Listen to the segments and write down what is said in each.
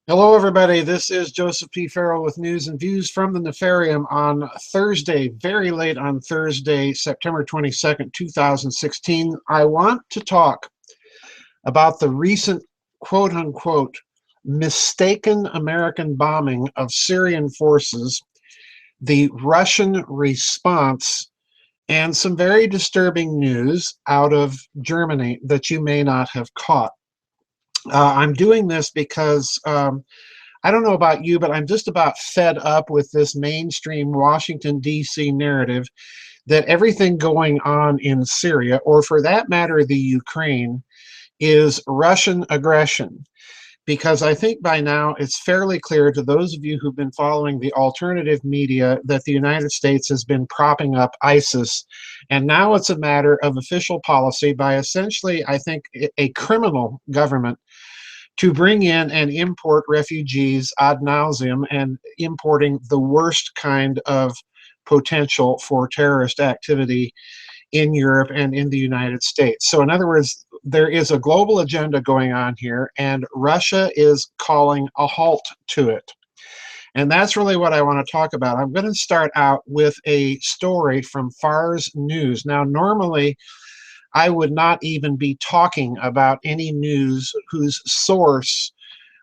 Hello, everybody. This is Joseph P. Farrell with news and views from the Nefarium on Thursday, very late on Thursday, September 22nd, 2016. I want to talk about the recent quote unquote mistaken American bombing of Syrian forces, the Russian response, and some very disturbing news out of Germany that you may not have caught. I'm doing this because I don't know about you, but I'm just about fed up with this mainstream Washington, D.C. narrative that everything going on in Syria, or for that matter, the Ukraine, is Russian aggression. Because I think by now it's fairly clear to those of you who've been following the alternative media that the United States has been propping up ISIS. And now it's a matter of official policy by essentially, I think, a criminal government to bring in and import refugees ad nauseum and importing the worst kind of potential for terrorist activity in Europe and in the United States. So in other words, there is a global agenda going on here, and Russia is calling a halt to it. And that's really what I want to talk about. I'm going to start out with a story from Fars News. Now, normally, I would not even be talking about any news whose source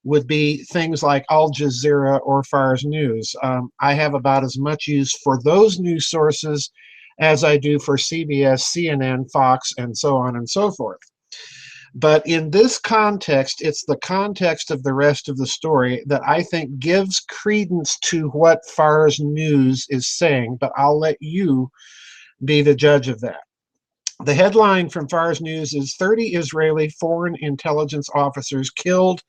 would be things like Al Jazeera or Fars News. I have about as much use for those news sources as I do for CBS, CNN, Fox, and so on and so forth. But in this context, it's the context of the rest of the story that I think gives credence to what Fars News is saying, but I'll let you be the judge of that. The headline from Fars News is 30 Israeli foreign intelligence officers killed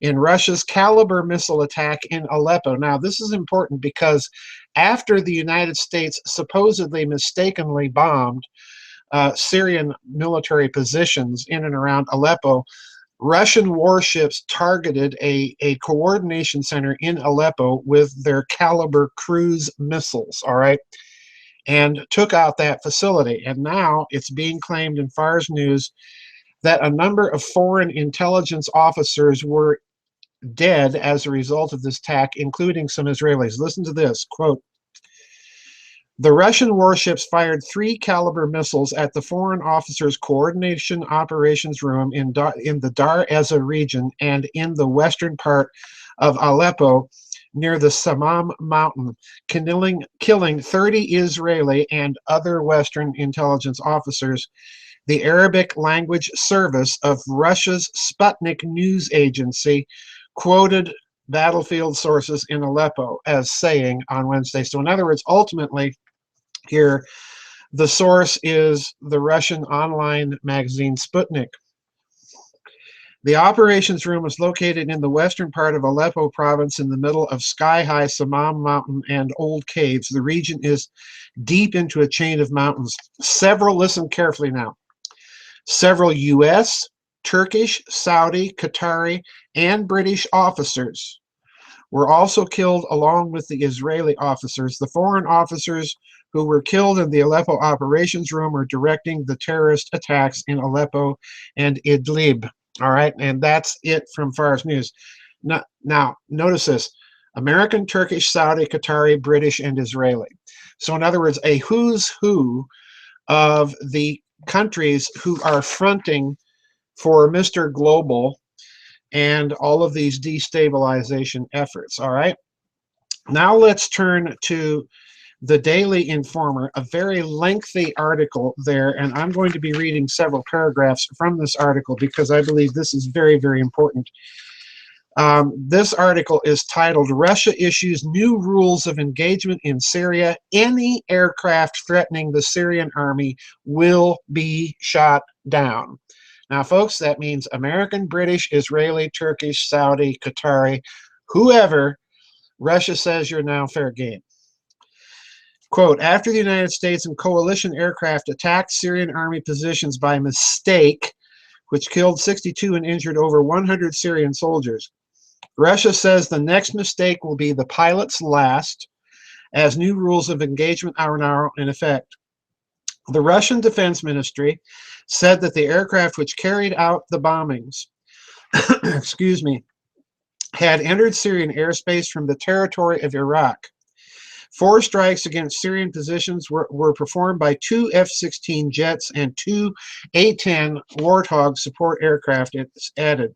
in Russia's Caliber missile attack in Aleppo. Now, this is important because after the United States supposedly mistakenly bombed Syrian military positions in and around Aleppo, Russian warships targeted a coordination center in Aleppo with their Caliber cruise missiles, all right, and took out that facility. And now it's being claimed in Fars News that a number of foreign intelligence officers were dead as a result of this attack, including some Israelis. Listen to this, quote, "The Russian warships fired 3 Caliber missiles at the Foreign Officers Coordination Operations Room in the Dar Eza region and in the western part of Aleppo near the Samam mountain, killing 30 Israeli and other Western intelligence officers," the Arabic language service of Russia's Sputnik news agency quoted battlefield sources in Aleppo as saying on Wednesday. So in other words, ultimately here, the source is the Russian online magazine Sputnik. The operations room is located in the western part of Aleppo province in the middle of sky-high Samam mountain and old caves. The region is deep into a chain of mountains. Listen carefully now, several U.S., Turkish, Saudi, Qatari, and British officers were also killed along with the Israeli officers. The foreign officers who were killed in the Aleppo operations room are directing the terrorist attacks in Aleppo and Idlib. All right, and that's it from Fars News. Now, notice this: American, Turkish, Saudi, Qatari, British, and Israeli. So in other words, a who's who of the countries who are fronting for Mr. Global and all of these destabilization efforts. All right, now let's turn to the Daily Informer, a very lengthy article there, and I'm going to be reading several paragraphs from this article because I believe this is very, very important. This article is titled, "Russia Issues New Rules of Engagement in Syria. Any aircraft threatening the Syrian army will be shot down." Now, folks, that means American, British, Israeli, Turkish, Saudi, Qatari, whoever. Russia says you're now fair game. Quote, "After the United States and coalition aircraft attacked Syrian army positions by mistake, which killed 62 and injured over 100 Syrian soldiers, Russia says the next mistake will be the pilot's last, as new rules of engagement are now in effect. The Russian Defense Ministry said that the aircraft which carried out the bombings excuse me, had entered Syrian airspace from the territory of Iraq. 4 strikes against Syrian positions were performed by 2 F-16 jets and 2 A-10 Warthog support aircraft added.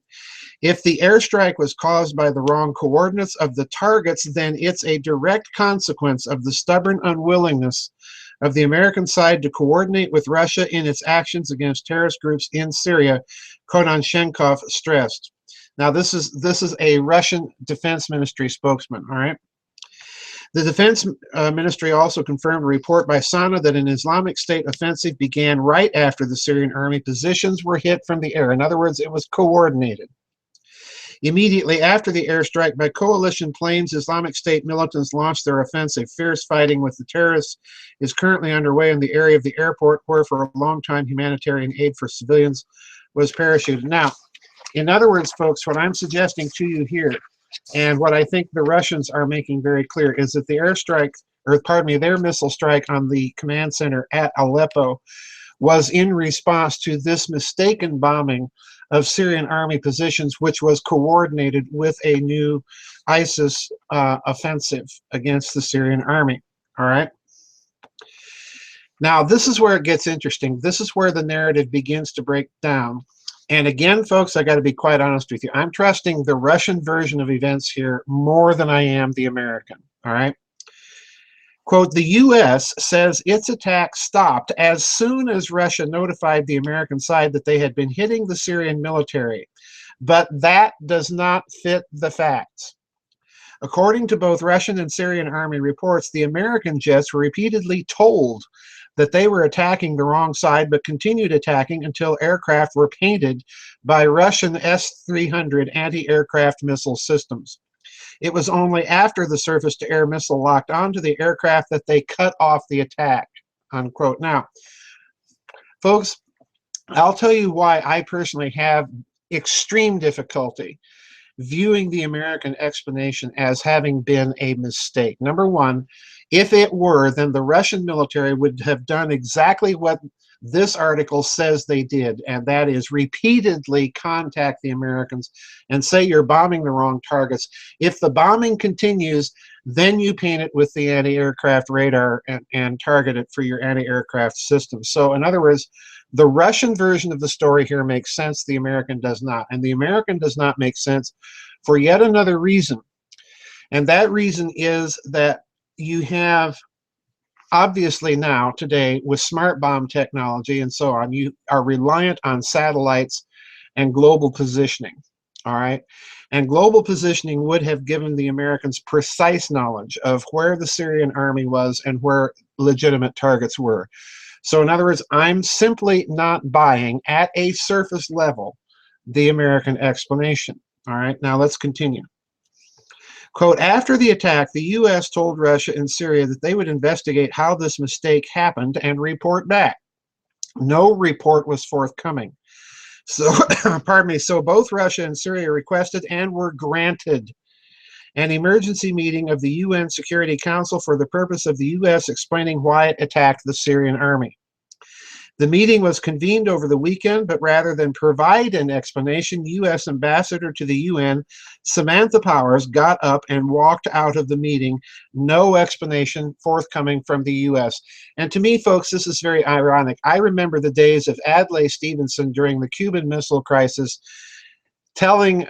If the airstrike was caused by the wrong coordinates of the targets, then it's a direct consequence of the stubborn unwillingness of the American side to coordinate with Russia in its actions against terrorist groups in Syria, Konashenkov stressed. Now, this is a Russian Defense Ministry spokesman, all right? The Defense Ministry also confirmed a report by Sana that an Islamic State offensive began right after the Syrian army positions were hit from the air. In other words, it was coordinated. Immediately after the airstrike by coalition planes, Islamic State militants launched their offensive. Fierce fighting with the terrorists is currently underway in the area of the airport, where for a long time humanitarian aid for civilians was parachuted. Now, in other words, folks, what I'm suggesting to you here, and what I think the Russians are making very clear, is that the airstrike, or pardon me, their missile strike on the command center at Aleppo was in response to this mistaken bombing of Syrian army positions, which was coordinated with a new ISIS offensive against the Syrian army. All right. Now, this is where it gets interesting. This is where the narrative begins to break down. And again, folks, I got to be quite honest with you. I'm trusting the Russian version of events here more than I am the American. All right. Quote, the U.S. says its attack stopped as soon as Russia notified the American side that they had been hitting the Syrian military. But that does not fit the facts. According to both Russian and Syrian army reports, the American jets were repeatedly told that they were attacking the wrong side, but continued attacking until aircraft were painted by Russian S-300 anti-aircraft missile systems. It was only after the surface-to-air missile locked onto the aircraft that they cut off the attack, unquote. Now, folks, I'll tell you why I personally have extreme difficulty viewing the American explanation as having been a mistake. Number one, if it were, then the Russian military would have done exactly what this article says they did, and that is repeatedly contact the Americans and say you're bombing the wrong targets. If the bombing continues, then you paint it with the anti-aircraft radar and target it for your anti-aircraft system. So in other words, the Russian version of the story here makes sense, the American does not. And the American does not make sense for yet another reason. And that reason is that you have, obviously now, today, with smart bomb technology and so on, you are reliant on satellites and global positioning, all right? And global positioning would have given the Americans precise knowledge of where the Syrian army was and where legitimate targets were. So in other words, I'm simply not buying at a surface level the American explanation. All right, now let's continue. Quote, after the attack, the U.S. told Russia and Syria that they would investigate how this mistake happened and report back. No report was forthcoming. So, pardon me, so both Russia and Syria requested and were granted an emergency meeting of the UN Security Council for the purpose of the U.S. explaining why it attacked the Syrian army. The meeting was convened over the weekend, but rather than provide an explanation, U.S. Ambassador to the UN, Samantha Powers, got up and walked out of the meeting. No explanation forthcoming from the U.S. And to me, folks, this is very ironic. I remember the days of Adlai Stevenson during the Cuban Missile Crisis, telling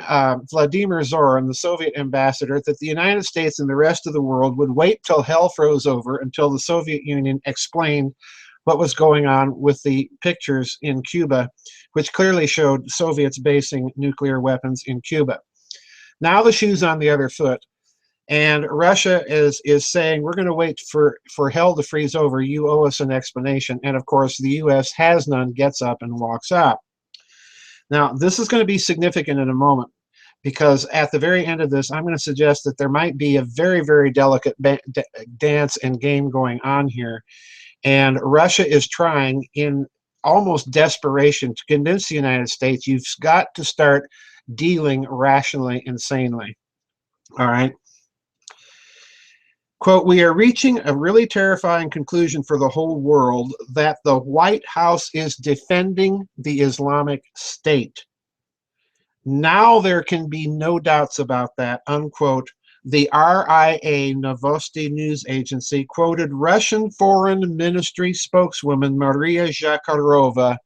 Vladimir Zorin, the Soviet ambassador, that the United States and the rest of the world would wait till hell froze over until the Soviet Union explained what was going on with the pictures in Cuba, which clearly showed Soviets basing nuclear weapons in Cuba. Now the shoe's on the other foot, and Russia is saying, we're going to wait for hell to freeze over. You owe us an explanation. And of course, the U.S. has none, gets up and walks out. Now, this is going to be significant in a moment, because at the very end of this, I'm going to suggest that there might be a very, very delicate dance and game going on here. And Russia is trying in almost desperation to convince the United States you've got to start dealing rationally and sanely. All right. Quote, we are reaching a really terrifying conclusion for the whole world that the White House is defending the Islamic State. Now there can be no doubts about that, unquote. The RIA Novosti news agency quoted Russian Foreign Ministry spokeswoman Maria Zakharova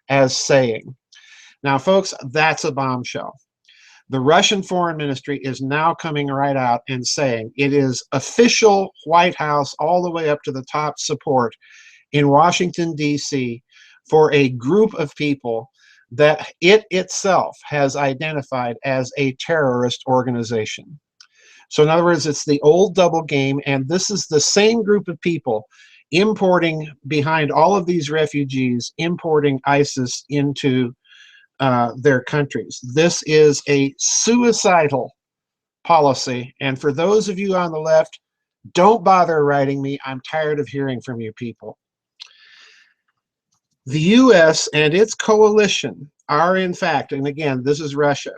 as saying, now, folks, that's a bombshell. The Russian Foreign Ministry is now coming right out and saying it is official White House all the way up to the top support in Washington, D.C. for a group of people that it itself has identified as a terrorist organization. So in other words, it's the old double game, and this is the same group of people importing, behind all of these refugees, importing ISIS into their countries. This is a suicidal policy, and for those of you on the left, don't bother writing me. I'm tired of hearing from you people. The U.S. and its coalition are, in fact, and again, this is Russia,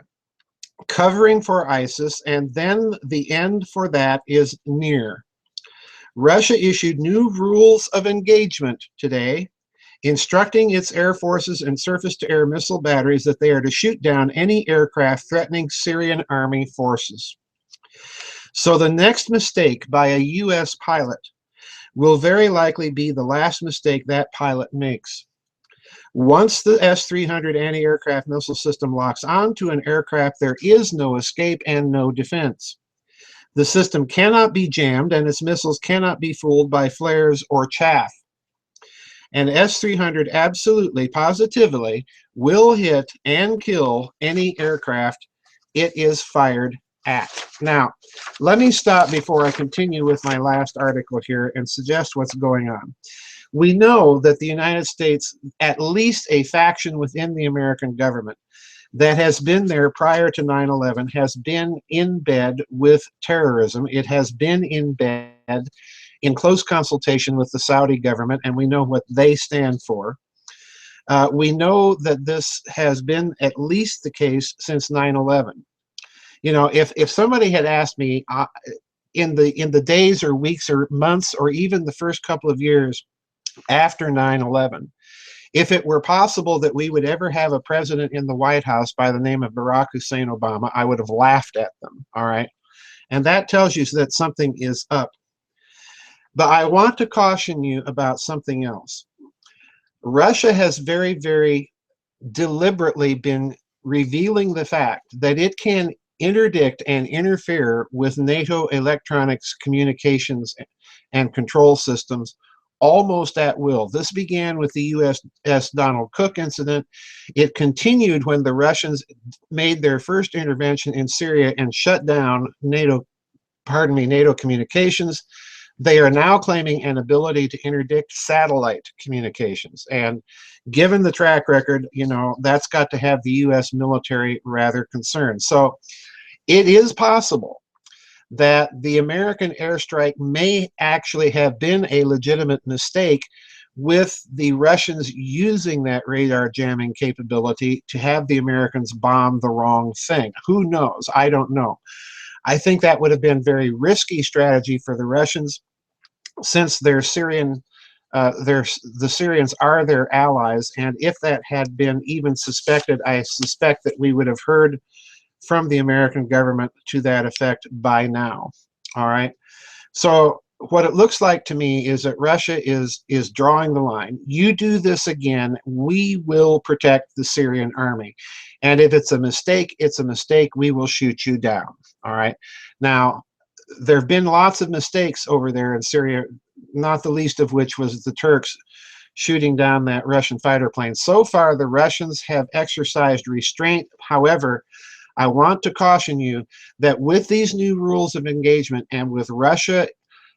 covering for ISIS, and then the end for that is near. Russia issued new rules of engagement today, instructing its air forces and surface-to-air missile batteries that they are to shoot down any aircraft threatening Syrian army forces. So the next mistake by a U.S. pilot will very likely be the last mistake that pilot makes. Once the S-300 anti-aircraft missile system locks onto an aircraft, there is no escape and no defense. The system cannot be jammed, and its missiles cannot be fooled by flares or chaff. And S-300 absolutely, positively will hit and kill any aircraft it is fired at. Now, let me stop before I continue with my last article here and suggest what's going on. We know that the United States, at least a faction within the American government that has been there prior to 9/11, has been in bed with terrorism. It has been in bed in close consultation with the Saudi government, and we know what they stand for. We know that this has been at least the case since 9/11. You know, if somebody had asked me in the days or weeks or months or even the first couple of years after 9/11, if it were possible that we would ever have a president in the White House by the name of Barack Hussein Obama, I would have laughed at them, all right? And that tells you that something is up. But I want to caution you about something else. Russia has very, very deliberately been revealing the fact that it can interdict and interfere with NATO electronics communications and control systems almost at will. This began with the USS Donald Cook incident. It continued when the Russians made their first intervention in Syria and shut down NATO communications. They are now claiming an ability to interdict satellite communications. And given the track record, you know, that's got to have the U.S. military rather concerned. So it is possible that the American airstrike may actually have been a legitimate mistake, with the Russians using that radar jamming capability to have the Americans bomb the wrong thing. Who knows? I don't know. I think that would have been very risky strategy for the Russians, since their Syrian, the Syrians are their allies, and if that had been even suspected, I suspect that we would have heard from the American government to that effect by now. All right. So what it looks like to me is that Russia is drawing the line. You do this again, we will protect the Syrian army. And if it's a mistake, it's a mistake. We will shoot you down. All right. Now, there have been lots of mistakes over there in Syria, not the least of which was the Turks shooting down that Russian fighter plane. So far, the Russians have exercised restraint. However, I want to caution you that with these new rules of engagement and with Russia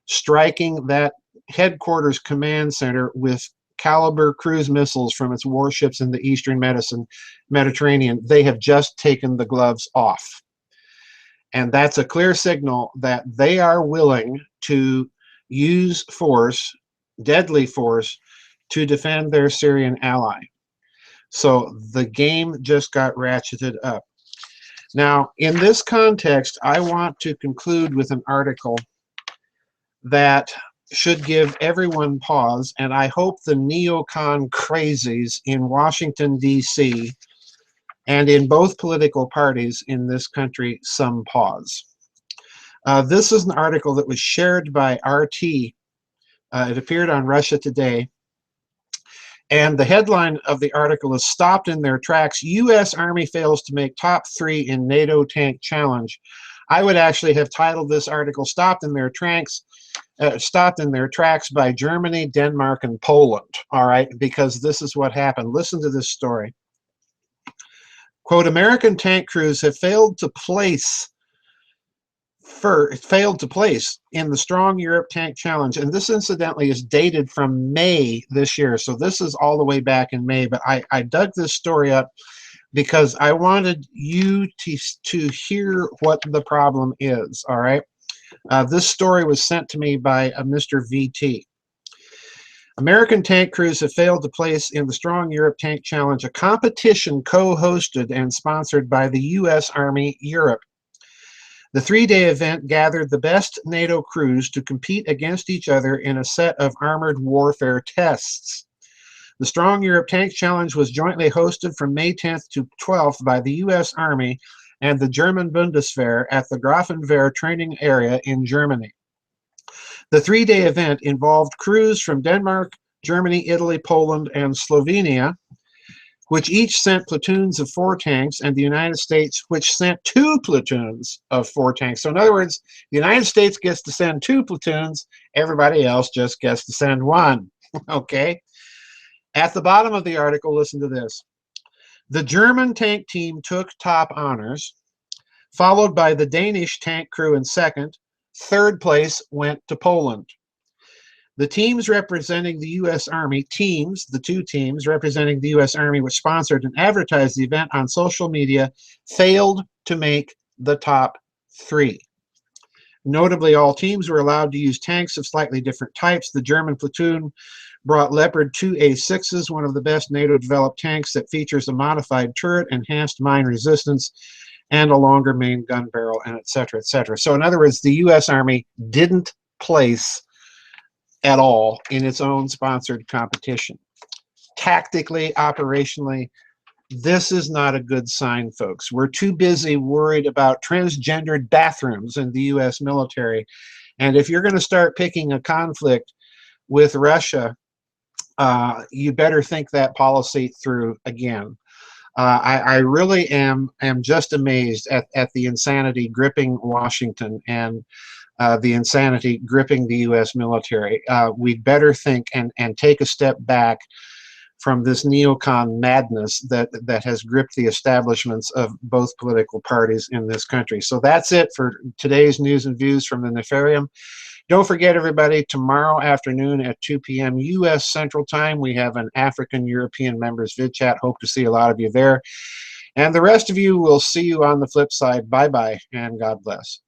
striking that headquarters command center with caliber cruise missiles from its warships in the Eastern Mediterranean, they have just taken the gloves off. And that's a clear signal that they are willing to use force, deadly force, to defend their Syrian ally. So the game just got ratcheted up. Now, in this context, I want to conclude with an article that should give everyone pause, and I hope the neocon crazies in Washington, D.C. and in both political parties in this country, some pause. This is an article that was shared by RT. It appeared on Russia Today. And the headline of the article is "Stopped in Their Tracks. U.S. Army Fails to Make Top 3 in NATO Tank Challenge." I would actually have titled this article "Stopped in Their Tracks by Germany, Denmark, and Poland." All right, because this is what happened. Listen to this story. Quote, "American tank crews have failed to place in the Strong Europe Tank Challenge." And this incidentally is dated from May this year. So this is all the way back in May. But I dug this story up because I wanted you to hear what the problem is. All right. This story was sent to me by Mr. VT. "American tank crews have failed to place in the Strong Europe Tank Challenge, a competition co-hosted and sponsored by the U.S. Army Europe. The three-day event gathered the best NATO crews to compete against each other in a set of armored warfare tests. The Strong Europe Tank Challenge was jointly hosted from May 10th to 12th by the U.S. Army and the German Bundeswehr at the Grafenwehr training area in Germany. The three-day event involved crews from Denmark, Germany, Italy, Poland, and Slovenia, which each sent platoons of 4 tanks, and the United States, which sent 2 platoons of 4 tanks. So in other words, the United States gets to send 2 platoons, everybody else just gets to send 1. Okay? At the bottom of the article, listen to this. "The German tank team took top honors, followed by the Danish tank crew in second. Third place went to Poland. The teams representing the U.S. Army, the 2 teams representing the U.S. Army, which sponsored and advertised the event on social media, failed to make the top 3. Notably, all teams were allowed to use tanks of slightly different types. The German platoon brought Leopard 2A6s, one of the best NATO-developed tanks that features a modified turret, enhanced mine resistance, and a longer main gun barrel, and et cetera, et cetera." So in other words, the U.S. Army didn't place at all in its own sponsored competition. Tactically, operationally, this is not a good sign, folks. We're too busy worried about transgendered bathrooms in the U.S. military. And if you're going to start picking a conflict with Russia, you better think that policy through again. I really am just amazed at the insanity gripping Washington and the insanity gripping the U.S. military. We'd better think and take a step back from this neocon madness that has gripped the establishments of both political parties in this country. So that's it for today's news and views from the Nefarium. Don't forget, everybody, tomorrow afternoon at 2 p.m. U.S. Central Time, we have an African-European members vid chat. Hope to see a lot of you there. And the rest of you, will see you on the flip side. Bye-bye, and God bless.